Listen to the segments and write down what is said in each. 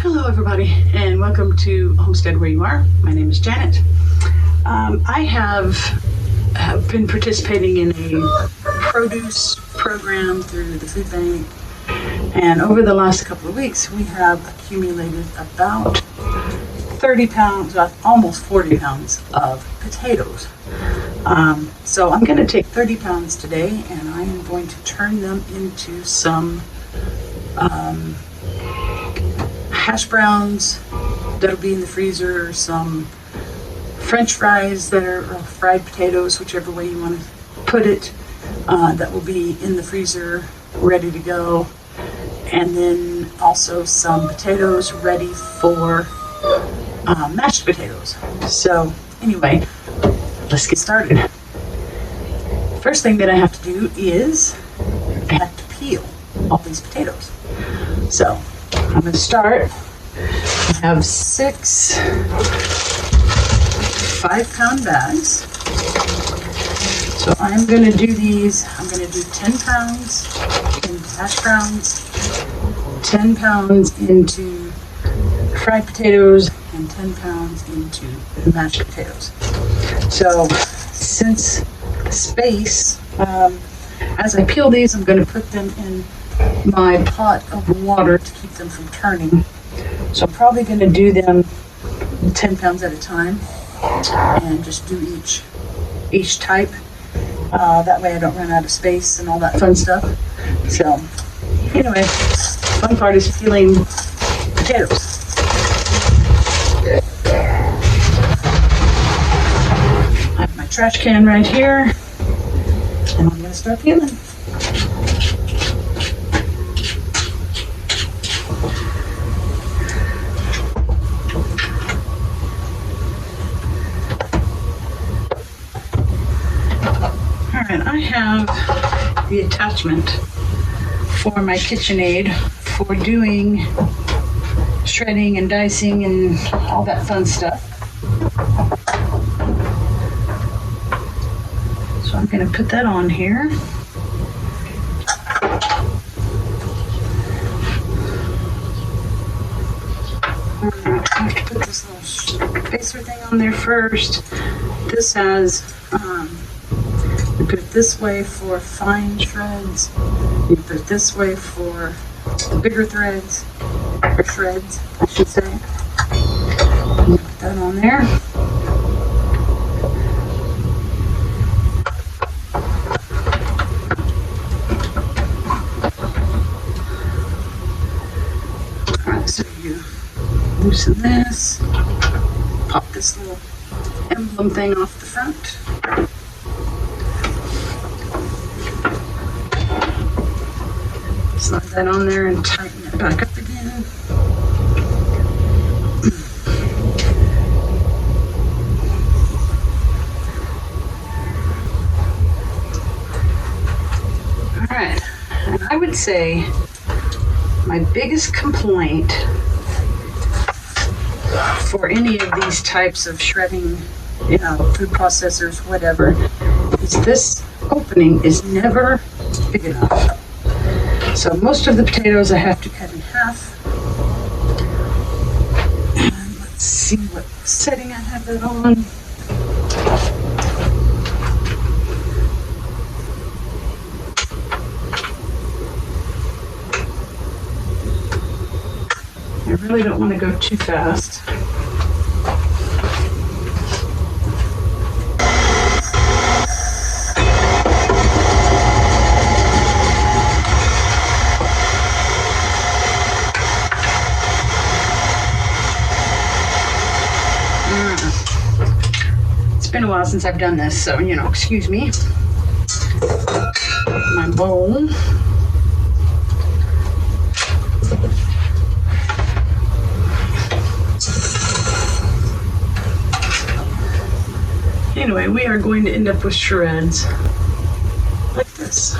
Hello everybody, and welcome to Homestead Where You Are. My name is Janet. I have been participating in a produce program through the food bank, and over the last couple of weeks we have accumulated about 30 pounds, almost 40 pounds of potatoes. So I'm going to take 30 pounds today and I am going to turn them into some hash browns that'll be in the freezer, some French fries that are fried potatoes, whichever way you want to put it, that will be in the freezer ready to go, and then also some potatoes ready for mashed potatoes. So anyway, let's get started. First thing that I have to do is I have to peel all these potatoes. So I'm going to start. I have 6 5-pound bags. So I'm going to do these. I'm going to do 10 pounds into hash browns, 10 pounds into fried potatoes, and 10 pounds into mashed potatoes. So since the space, as I peel these, I'm going to put them in my pot of water to keep them from turning. So I'm probably going to do them 10 pounds at a time and just do each type. That way I don't run out of space and all that fun stuff. So anyway, fun part is peeling potatoes. I have my trash can right here and I'm going to start peeling. And I have the attachment for my KitchenAid for doing shredding and dicing and all that fun stuff. So I'm going to put that on here. I have to put this little spacer thing on there first. This has you put it this way for fine shreds. You put it this way for the bigger threads, or shreds, I should say. Put that on there. Alright, so you loosen this, pop this little emblem thing off the front. Slide that on there and tighten it back up again. All right, and I would say my biggest complaint for any of these types of shredding, food processors, whatever, is this opening is never big enough. So most of the potatoes I have to cut in half. And let's see what setting I have that on. I really don't want to go too fast. It's been a while since I've done this, so, excuse me. My bowl. Anyway, we are going to end up with shreds like this.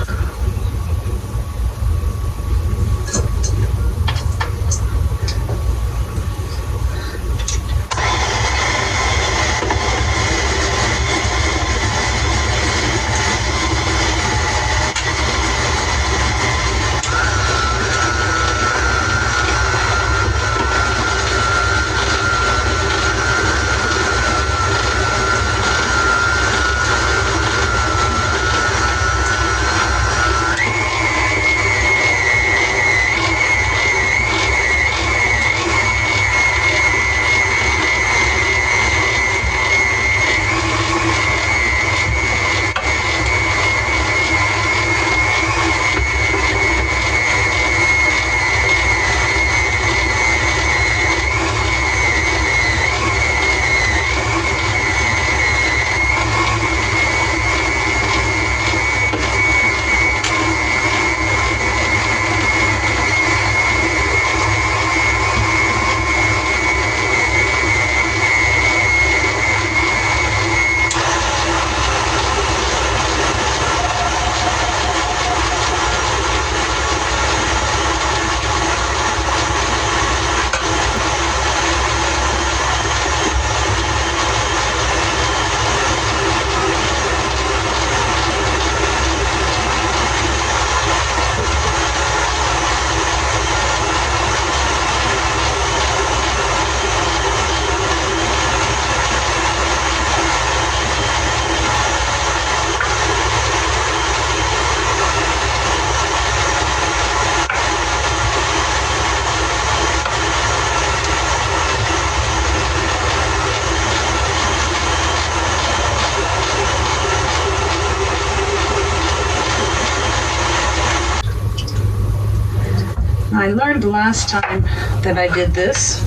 learned last time that I did this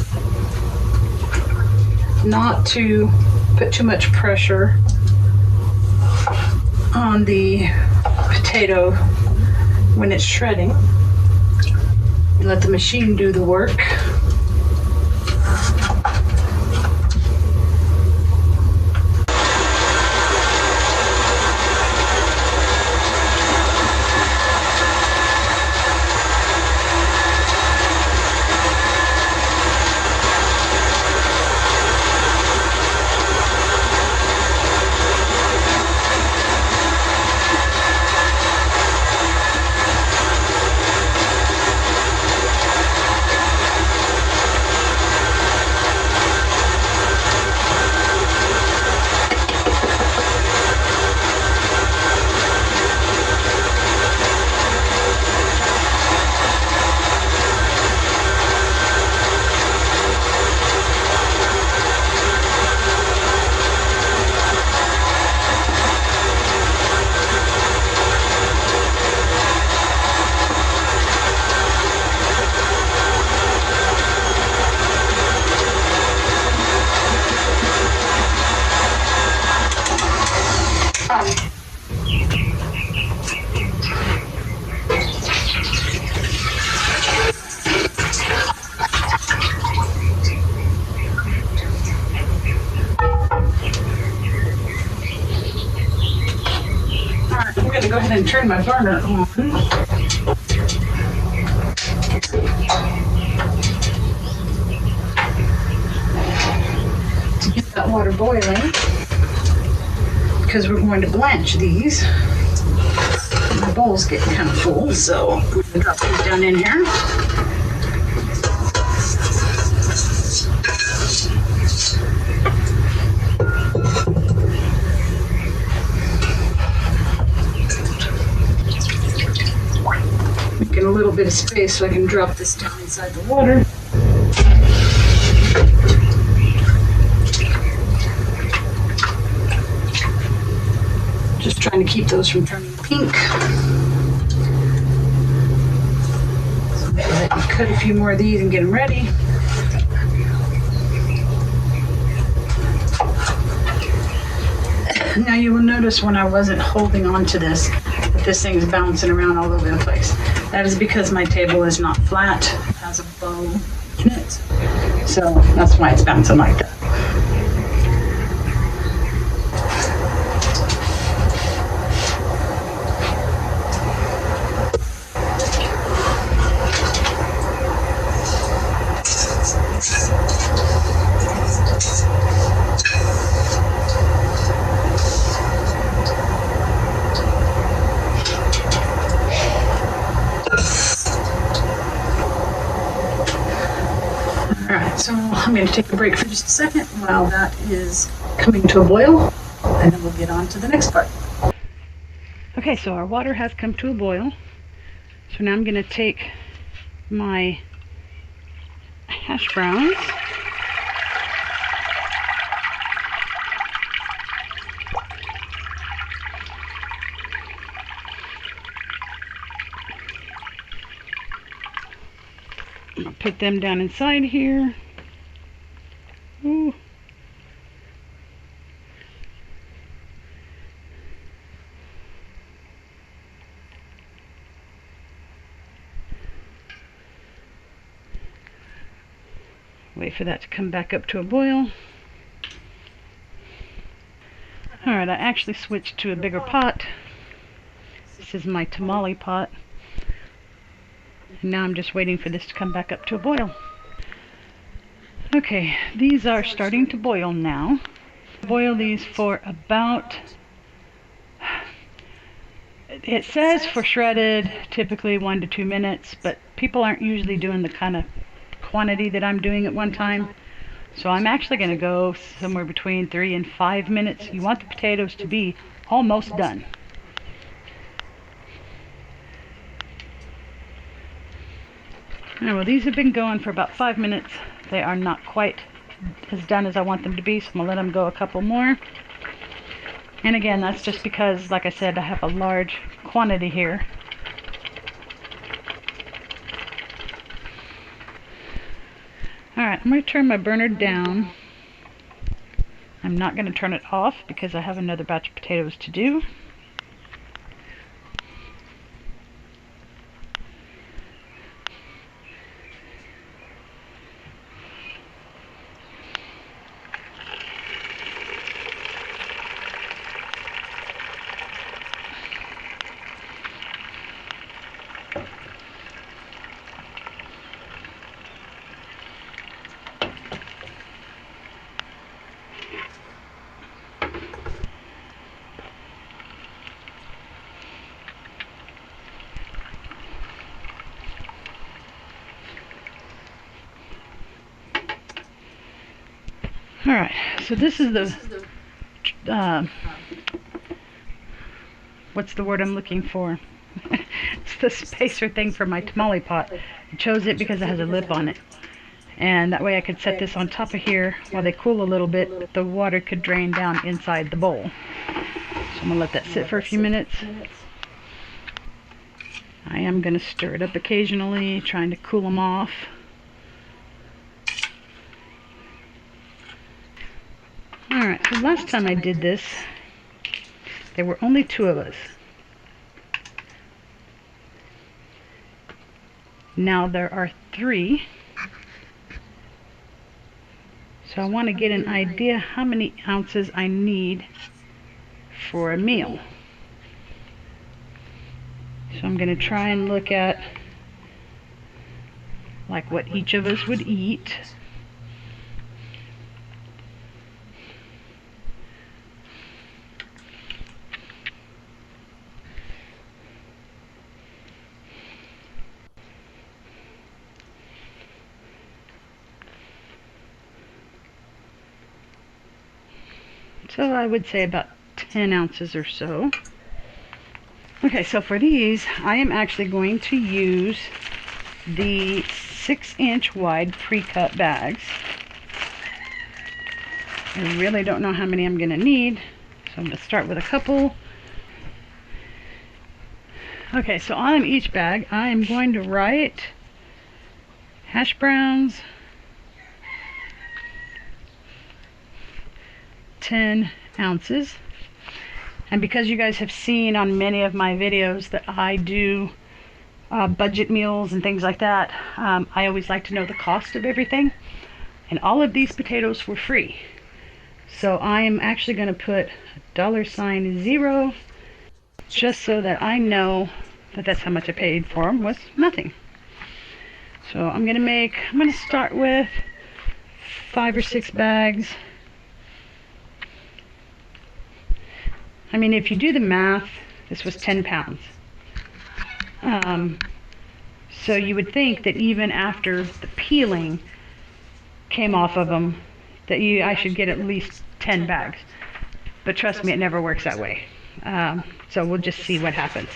not to put too much pressure on the potato when it's shredding. You let the machine do the work. Go ahead and turn my burner on. To get that water boiling, because we're going to blanch these. My bowl's getting kind of full, so I'm going to drop these down in here. Making a little bit of space so I can drop this down inside the water. Just trying to keep those from turning pink. So go ahead and cut a few more of these and get them ready. Now you will notice when I wasn't holding on to this, that this thing's bouncing around all over the place. That is because my table is not flat. It has a bow in it. So that's why it's bouncing like that. So I'm going to take a break for just a second while that is coming to a boil, and then we'll get on to the next part. Okay, so our water has come to a boil. So now I'm going to take my hash browns. I'll put them down inside here. Ooh. Wait for that to come back up to a boil. Alright, I actually switched to a bigger pot. This is my tamale pot. And now I'm just waiting for this to come back up to a boil. Okay, these are starting to boil now. Boil these for about, it says for shredded, typically 1 to 2 minutes, but people aren't usually doing the kind of quantity that I'm doing at one time. So I'm actually going to go somewhere between 3 and 5 minutes. You want the potatoes to be almost done. Alright, well, these have been going for about 5 minutes. They are not quite as done as I want them to be, so I'm going to let them go a couple more. And again, that's just because, like I said, I have a large quantity here. Alright, I'm going to turn my burner down. I'm not going to turn it off because I have another batch of potatoes to do. Alright, so this is the, what's the word I'm looking for? It's the spacer thing for my tamale pot. I chose it because it has a lip on it. And that way I could set this on top of here while they cool a little bit, the water could drain down inside the bowl. So I'm going to let that sit for a few minutes. I am going to stir it up occasionally, trying to cool them off. Alright, so last time I did this, there were only 2 of us. Now there are 3. So I want to get an idea how many ounces I need for a meal. So I'm going to try and look at like what each of us would eat. So I would say about 10 ounces or so. Okay, so for these, I am actually going to use the 6-inch wide pre-cut bags. I really don't know how many I'm going to need, so I'm going to start with a couple. Okay, so on each bag, I am going to write hash browns, 10 ounces. And because you guys have seen on many of my videos that I do budget meals and things like that, I always like to know the cost of everything. And all of these potatoes were free. So I am actually going to put $0 just so that I know that that's how much I paid for them, was nothing. So I'm going to start with 5 or 6 bags. I mean, if you do the math, this was 10 pounds. So you would think that even after the peeling came off of them, that I should get at least 10 bags. But trust me, it never works that way. So we'll just see what happens.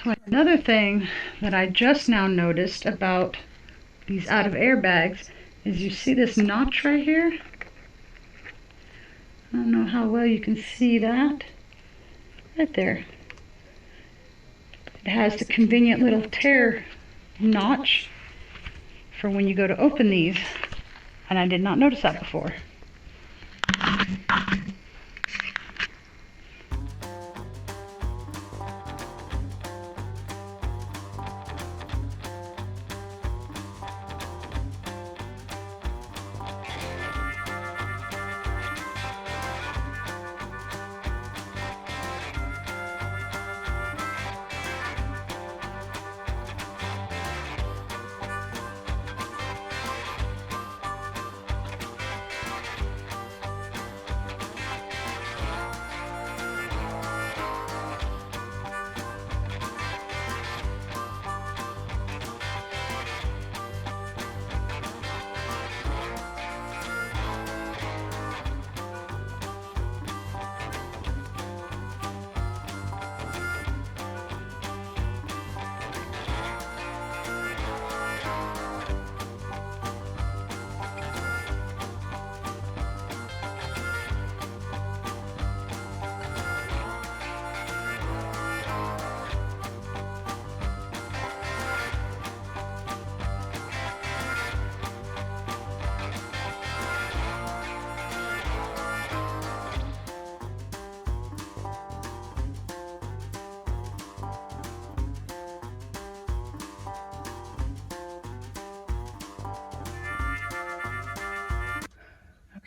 So another thing that I just now noticed about these out of air bags is you see this notch right here? don't know how well you can see that. Right there. It has the convenient little tear notch for when you go to open these. And I did not notice that before.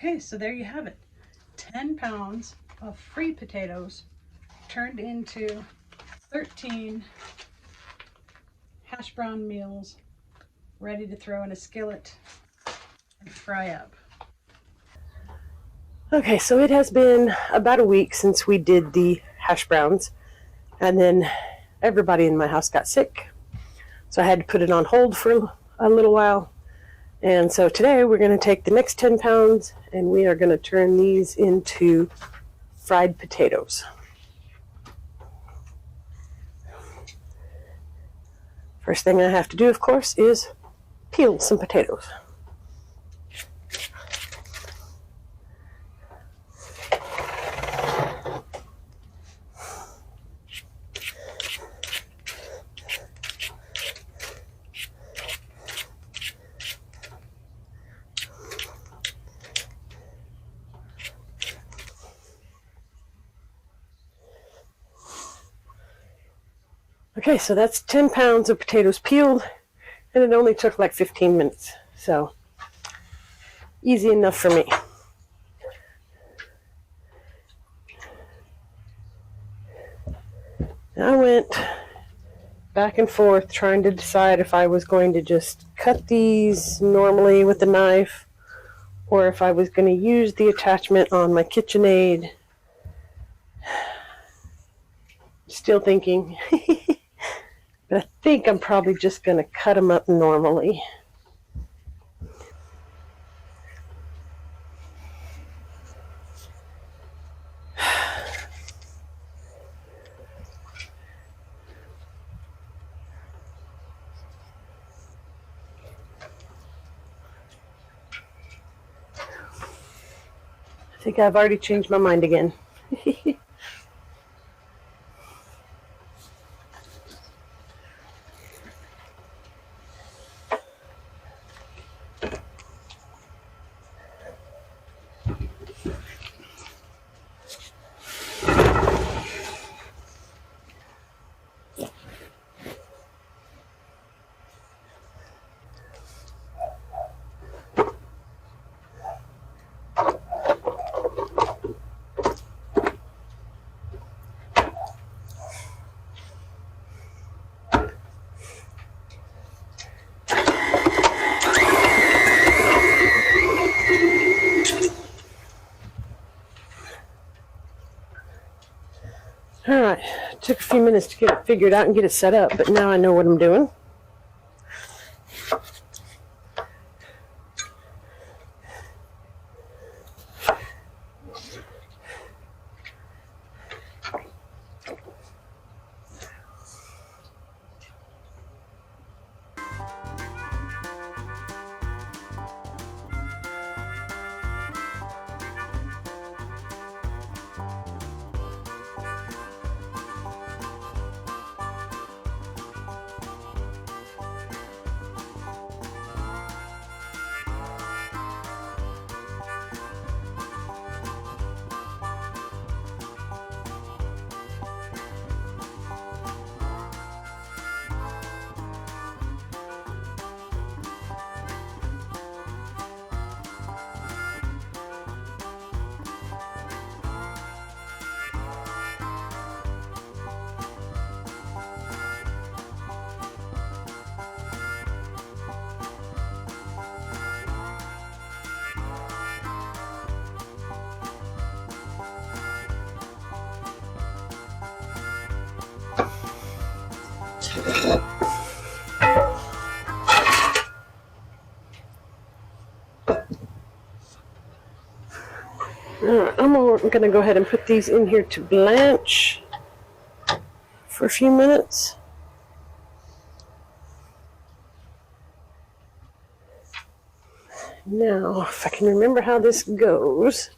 Okay, so there you have it. 10 pounds of free potatoes turned into 13 hash brown meals ready to throw in a skillet and fry up. Okay, so it has been about a week since we did the hash browns, and then everybody in my house got sick, so I had to put it on hold for a little while. And so today we're going to take the next 10 pounds and we are going to turn these into fried potatoes. First thing I have to do, of course, is peel some potatoes. Okay, so that's 10 pounds of potatoes peeled, and it only took like 15 minutes, so easy enough for me. I went back and forth trying to decide if I was going to just cut these normally with a knife or if I was going to use the attachment on my KitchenAid. Still thinking. But I think I'm probably just going to cut them up normally. I think I've already changed my mind again. All right, it took a few minutes to get it figured out and get it set up, but now I know what I'm doing. going to go ahead and put these in here to blanch for a few minutes. Now, if I can remember how this goes.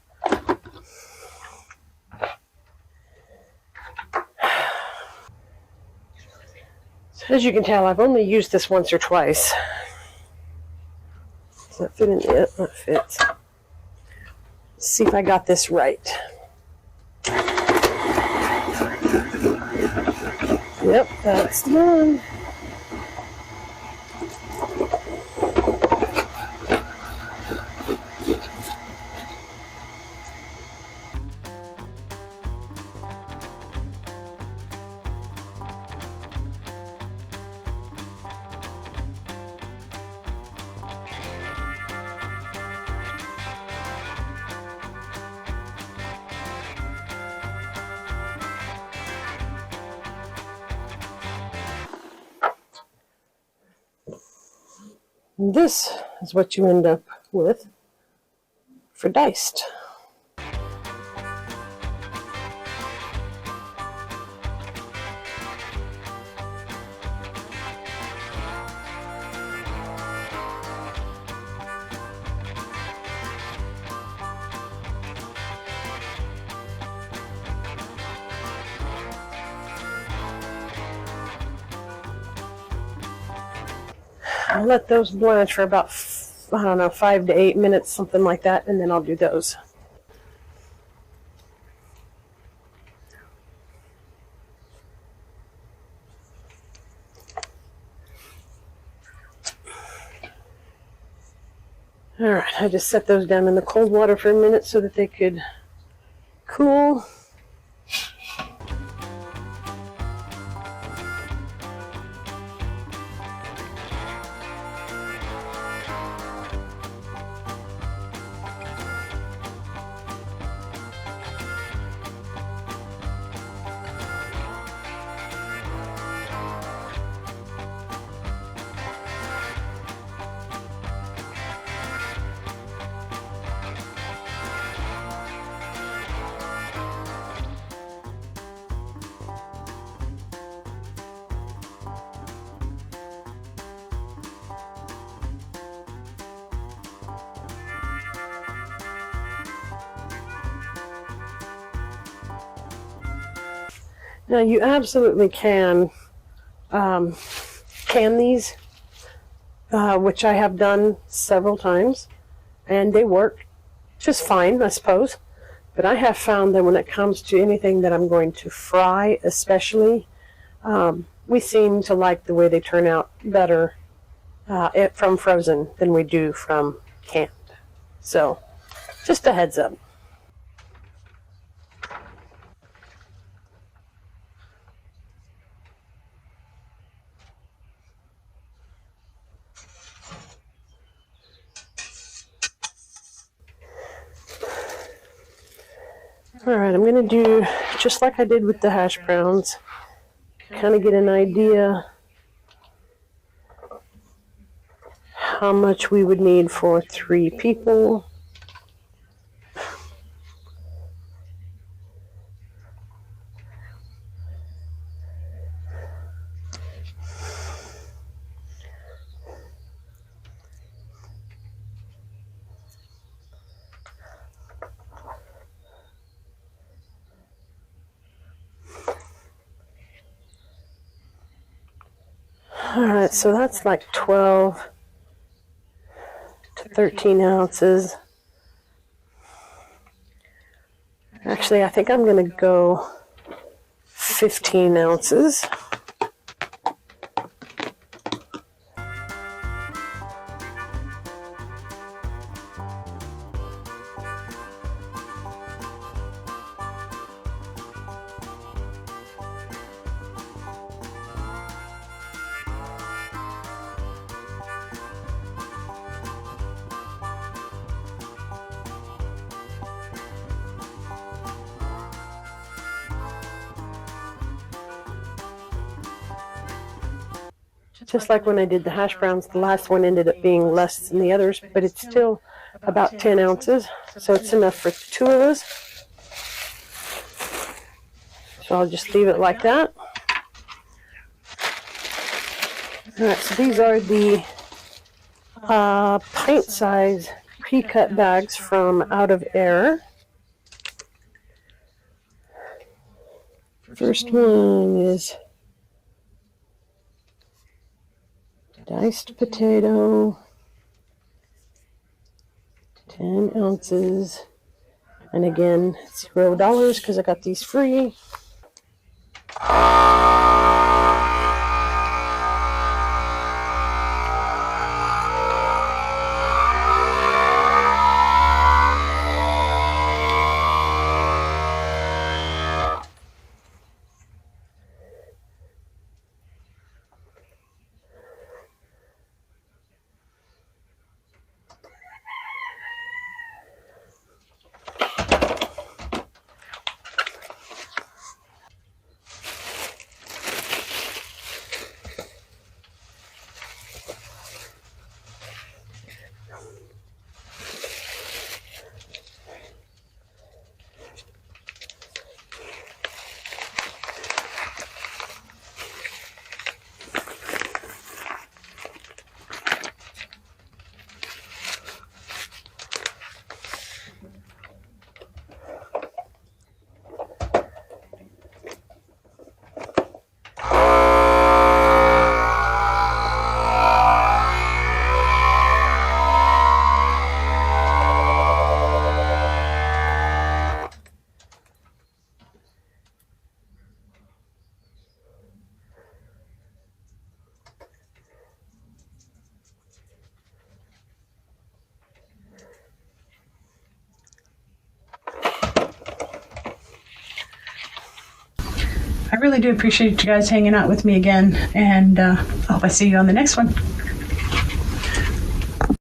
So as you can tell, I've only used this once or twice. Does that fit in it? That fits. Let's see if I got this right. Yep, that's the one. This is what you end up with for diced. I'll let those blanch for about, I don't know, 5 to 8 minutes, something like that, and then I'll do those. All right, I just set those down in the cold water for a minute so that they could cool. Now you absolutely can can these, which I have done several times, and they work just fine, I suppose. But I have found that when it comes to anything that I'm going to fry, especially, we seem to like the way they turn out better from frozen than we do from canned. So, just a heads up. Alright, I'm going to do just like I did with the hash browns, kind of get an idea how much we would need for 3 people. Alright, so that's like 12 to 13 ounces. Actually, I think I'm going to go 15 ounces. Just like when I did the hash browns, the last one ended up being less than the others, but it's still about 10 ounces, so it's enough for 2 of us. So I'll just leave it like that. All right, so these are the pint size pre-cut bags from Out of Air. First one is diced potato, 10 ounces, and again, $0 because I got these free. I really do appreciate you guys hanging out with me again, and I hope I see you on the next one.